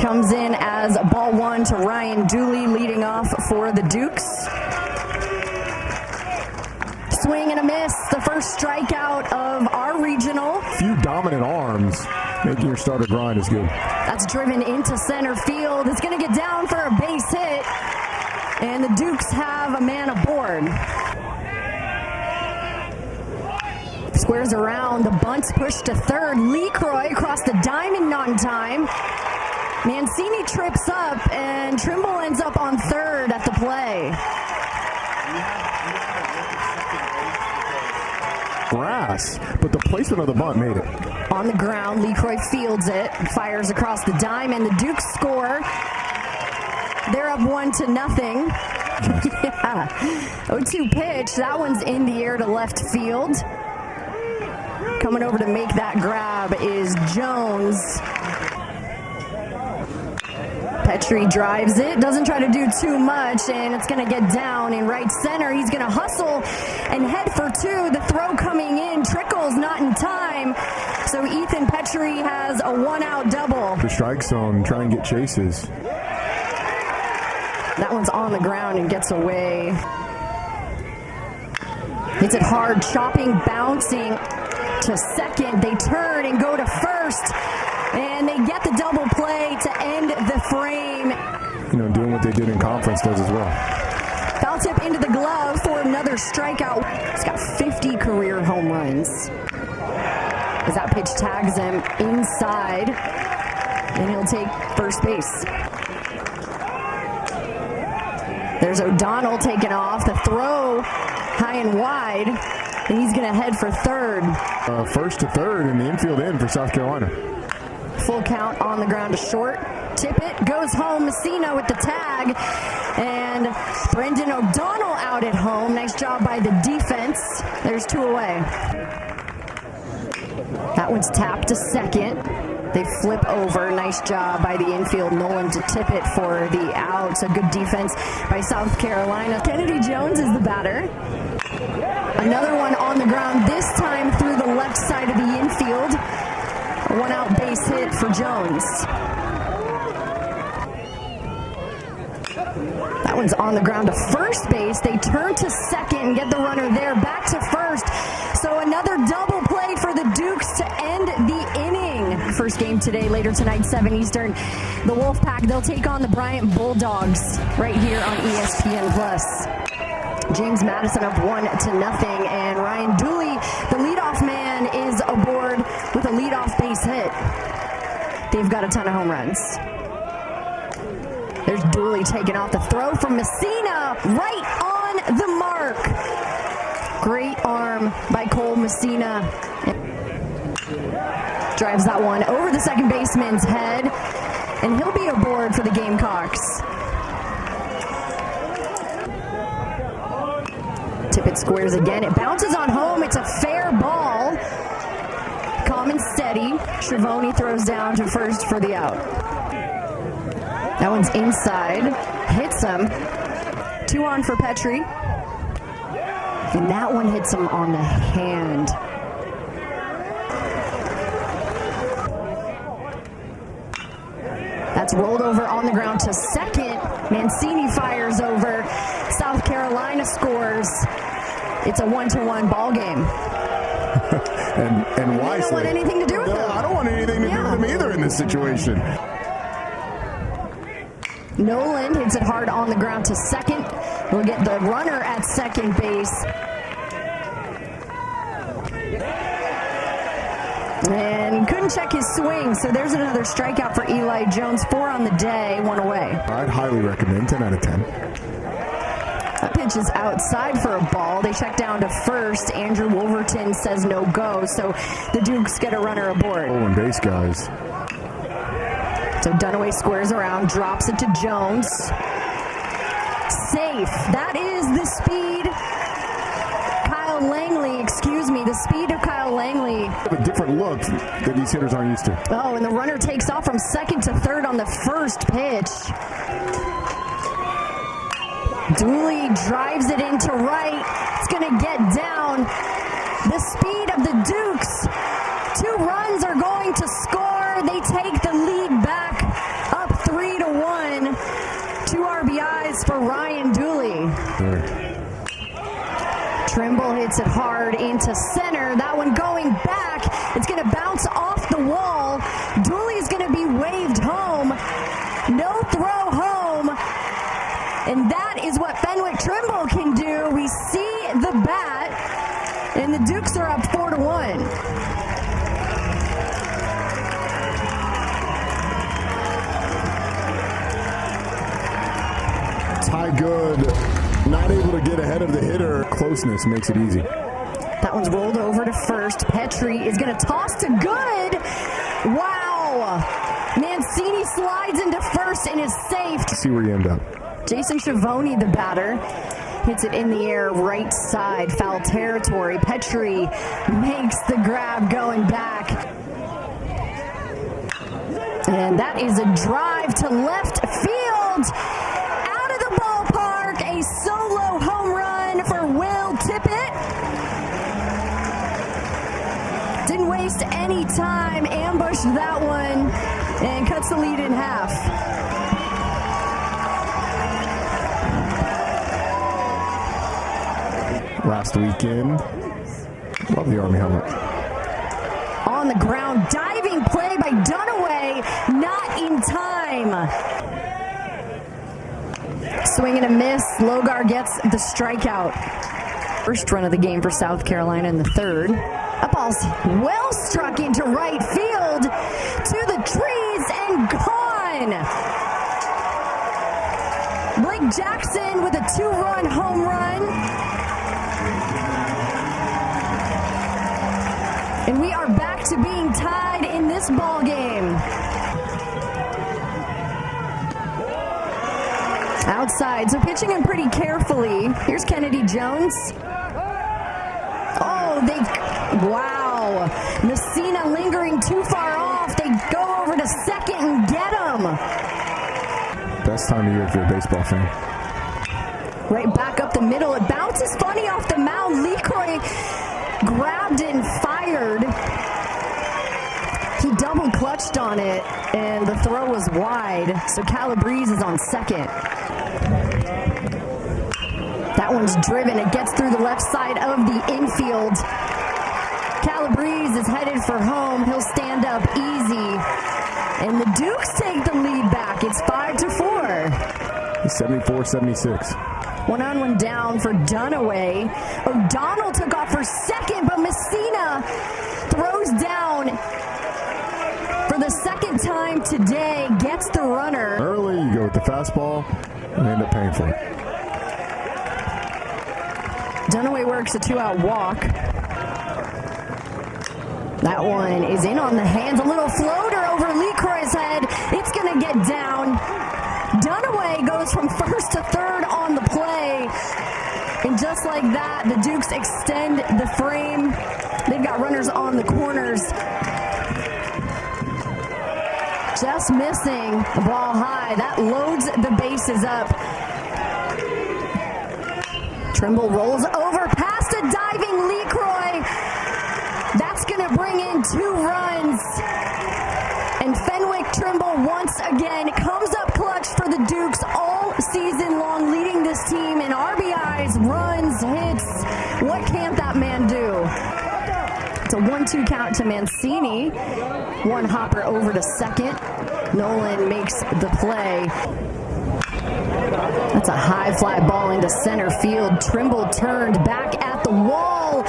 comes in as ball one to Ryan Dooley, leading off for the Dukes. Swing and a miss, the first strikeout of our regional. Few dominant arms, making your starter grind is good. That's driven into center field. It's going to get down for a base hit, and the Dukes have a man aboard. Squares around, the bunt's pushed to third. LeCroy across the diamond, not in time. Mancini trips up, and Trimble ends up on third at the play. Grass, but the placement of the bunt made it. On the ground, LeCroy fields it, fires across the diamond. The Dukes score. They're up 1-0. Yeah. 0-2 pitch. That one's in the air to left field. Coming over to make that grab is Jones. Petrie drives it, doesn't try to do too much, and it's going to get down in right center. He's going to hustle and head for two. The throw coming in, trickles, not in time. So Ethan Petrie has a one-out double. The strike zone, try and get chases. That one's on the ground and gets away. Hits it hard, chopping, bouncing to second. They turn and go to first, and they get the double play to end the frame. You know, doing what they did in conference does as well. Foul tip into the glove for another strikeout. He's got 50 career home runs. As that pitch tags him inside, and he'll take first base. There's O'Donnell taking off. The throw high and wide, and he's going to head for third. First to third in the infield end for South Carolina. Full count on the ground to short. Tip it, goes home. Messina with the tag. And Brendan O'Donnell out at home. Nice job by the defense. There's two away. That one's tapped to second. They flip over. Nice job by the infield. Nolan to tip it for the out. So good defense by South Carolina. Kennedy Jones is the batter. Another one on the ground, this time through the left side of the infield. A one-out base hit for Jones. That one's on the ground to first base. They turn to second and get the runner there. Back to first. So another double play for the Dukes to end the inning. First game today, later tonight, 7 Eastern. The Wolfpack, they'll take on the Bryant Bulldogs right here on ESPN+. James Madison up 1-0, and Ryan Dooley, the leadoff man, is aboard with a leadoff base hit. They've got a ton of home runs. There's Dooley taking off the throw from Messina, right on the mark. Great arm by Cole Messina. Drives that one over the second baseman's head, and he'll be aboard for the Gamecocks. Tippett squares again. It bounces on home. It's a fair ball. Calm and steady. Schiavone throws down to first for the out. That one's inside. Hits him. 2 on for Petrie. And that one hits him on the hand. That's rolled over on the ground to second. Mancini fires over. South Carolina scores. It's a 1-1 ball game. and wisely. You don't want anything to do with them. I don't want anything to do with them either in this situation. Nolan hits it hard on the ground to second. We'll get the runner at second base. And couldn't check his swing, so there's another strikeout for Eli Jones. 4 on the day, 1 away. I'd highly recommend 10 out of 10. That pitch is outside for a ball. They check down to first. Andrew Wolverton says no go, so the Dukes get a runner aboard. Oh, and base guys. So Dunaway squares around, drops it to Jones. Safe. That is the speed. The speed of Kyle Langley. A different look that these hitters aren't used to. Oh, and the runner takes off from second to third on the first pitch. Dooley drives it into right. It's going to get down. The speed of the Dukes. 2 runs are going to score. They take the lead back up hits it hard into center. That one going back. It's going to bounce off the wall. Dooley's going to be waved home. No throw home. And that is what Fenwick Trimble can do. We see the bat, and the Dukes are up 4-1. Ty Good not able to get ahead of the hitter. Closeness makes it easy. That one's rolled over to first. Petrie is going to toss to Good. Wow. Mancini slides into first and is safe. See where you end up. Jason Schiavone, the batter, hits it in the air right side, foul territory. Petrie makes the grab going back. And that is a drive to left field. Out of the ballpark, a solo home run for Will Tippett. Didn't waste any time, ambushed that one, and cuts the lead in half. Last weekend, love the Army helmet. On the ground, diving play by Dunaway, not in time. Swing and a miss, Logar gets the strikeout. First run of the game for South Carolina in the third. That ball's well struck into right field, to the trees and gone. Blake Jackson with a 2-run home run. And we are back to being tied in this ball game. Outside, so pitching him pretty carefully. Here's Kennedy Jones. Oh, wow. Messina lingering too far off. They go over to second and get him. Best time of year if you're a baseball fan. Right back up the middle. It bounces funny off the mound. LeCroy grabbed it and fired. He double clutched on it, and the throw was wide, so Calabrese is on second. That one's driven. It gets through the left side of the infield. Calabrese is headed for home. He'll stand up easy, and the Dukes take the lead back. It's 5-4. 74-76. One on, one down for Dunaway. O'Donnell took off for second, but Messina throws down for the second time today, gets the runner. Early, you go with the fastball and end up paying for it. Dunaway works a 2-out walk. That one is in on the hands. A little floater over LeCroy's head. It's going to get down. Dunaway goes from first to third on the play. And just like that, the Dukes extend the frame. They've got runners on the corners. Just missing the ball high. That loads the bases up. Trimble rolls over past a diving LeCroy. That's going to bring in 2 runs. And Fenwick Trimble once again comes up clutch for the Dukes all season long, leading this team in RBIs, runs, hits. What can't that man do? It's a 1-2 count to Mancini. One hopper over to second. Nolan makes the play. That's a high fly ball into center field. Trimble turned back at the wall.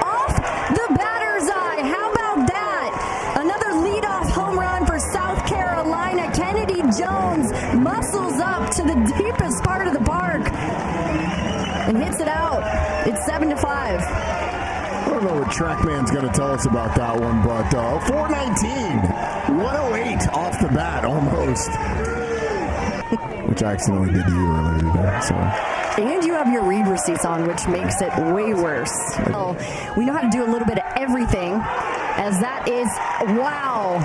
Off the batter's eye. How about that? Another leadoff home run for South Carolina. Kennedy Jones muscles up to the deepest part of the park and hits it out. It's 7-5. I don't know what TrackMan's going to tell us about that one, but 419, 108 off the bat almost. Which I accidentally did to you earlier today. So. And you have your read receipts on, which makes it way worse. Well, we know how to do a little bit of everything, as that is, wow,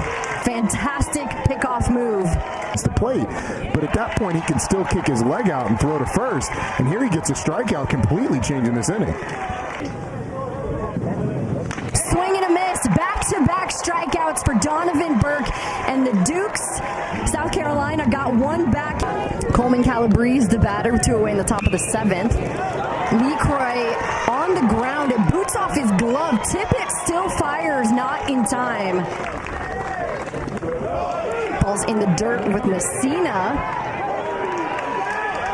fantastic pickoff move. It's the plate, but at that point he can still kick his leg out and throw to first. And here he gets a strikeout, completely changing this inning. Swing and a miss, back-to-back strikeouts for Donovan Burke and the Dukes. South Carolina got one back. Coleman Calabrese, the batter, 2 away in the top of the 7th. LeCroy on on the ground. It boots off his glove. Tippett still fires, not in time. Ball's in the dirt with Messina.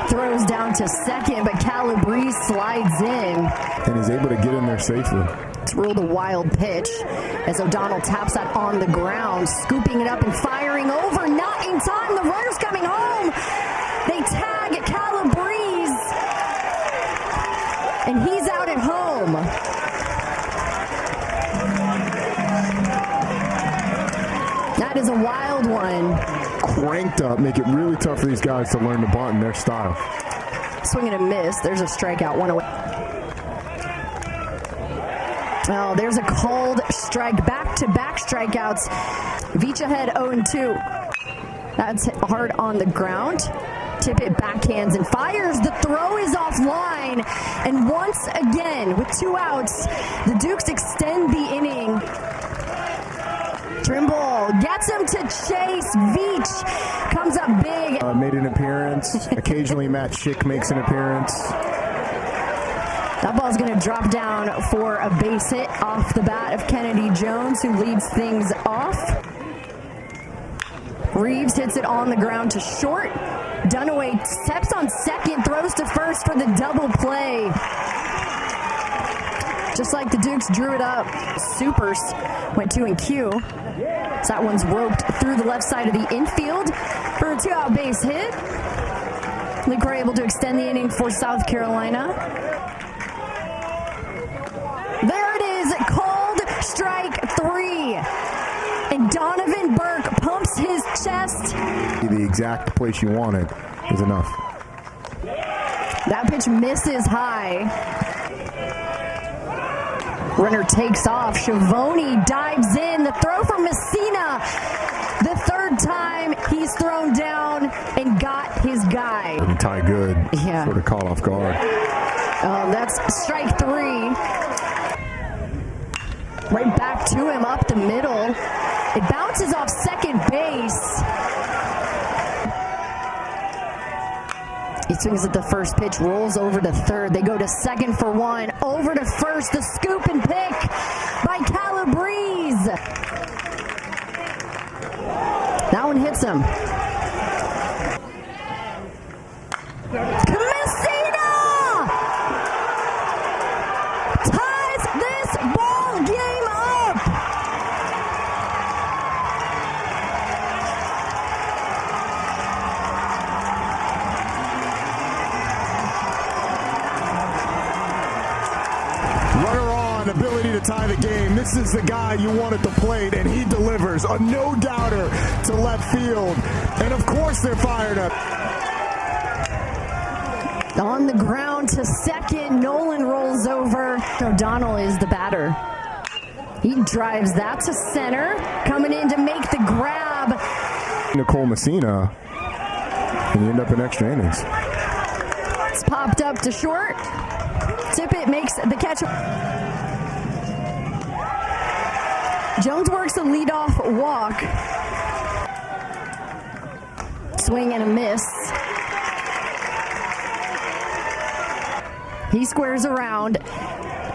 Throws down to second, but Calabrese slides in. And is able to get in there safely. It's ruled a wild pitch as O'Donnell taps that on the ground, scooping it up and firing over. Not in time. The runner's coming home. They tag Calabrese, and he's out at home. That is a wild one. Cranked up, make it really tough for these guys to learn to bunt in their style. Swing and a miss. There's a strikeout, one away. Oh, there's a called strike. Back-to-back strikeouts. Veach ahead 0-2. That's hit hard on the ground. Tippett backhands and fires. The throw is offline. And once again, with 2 outs, the Dukes extend the inning. Trimble gets him to chase. Veach comes up big. Made an appearance. Occasionally Matt Schick makes an appearance. That ball's going to drop down for a base hit off the bat of Kennedy Jones, who leads things off. Reeves hits it on the ground to short. Dunaway steps on second, throws to first for the double play. Just like the Dukes drew it up, Supers went 2 in Q. So that one's roped through the left side of the infield for a 2-out base hit. Lecrae able to extend the inning for South Carolina. There it is, called strike 3. And Donovan Burke pumps his chest. The exact place you wanted is enough. That pitch misses high. Runner takes off. Schiavone dives in. The throw from Messina. The third time he's thrown down and got his guy. And Ty Good sort of caught off guard. That's strike 3. Right back to him up the middle. It bounces off second base. He swings at the first pitch, rolls over to third. They go to second for 1. Over to first, the scoop and pick by Calabrese. That one hits him. Messina ties this ball game up. Runner on, ability to tie the game. This is the guy you want at the plate, and he delivers. A no-doubter to left field. And of course they're fired up. On the ground to second, Nolan rolls over. O'Donnell is the batter. He drives that to center, coming in to make the grab. Nicole Messina, and you end up in extra innings. It's popped up to short. Tippett makes the catch. Jones works a leadoff walk. Swing and a miss. He squares around,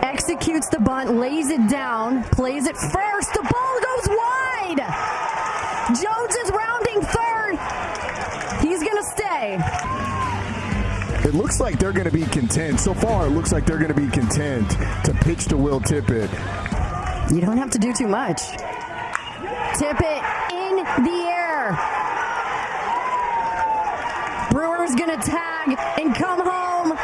executes the bunt, lays it down, plays it first. The ball goes wide. Jones is rounding third. He's going to stay. It looks like they're going to be content. So far, it looks like they're going to be content to pitch to Will Tippett. You don't have to do too much. Tippett in the air. Brewer's going to tag and come home.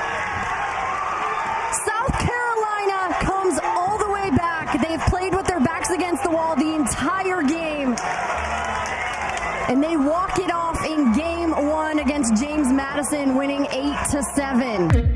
South Carolina comes all the way back. They've played with their backs against the wall the entire game. And they walk it off in game 1 against James Madison, winning 8-7.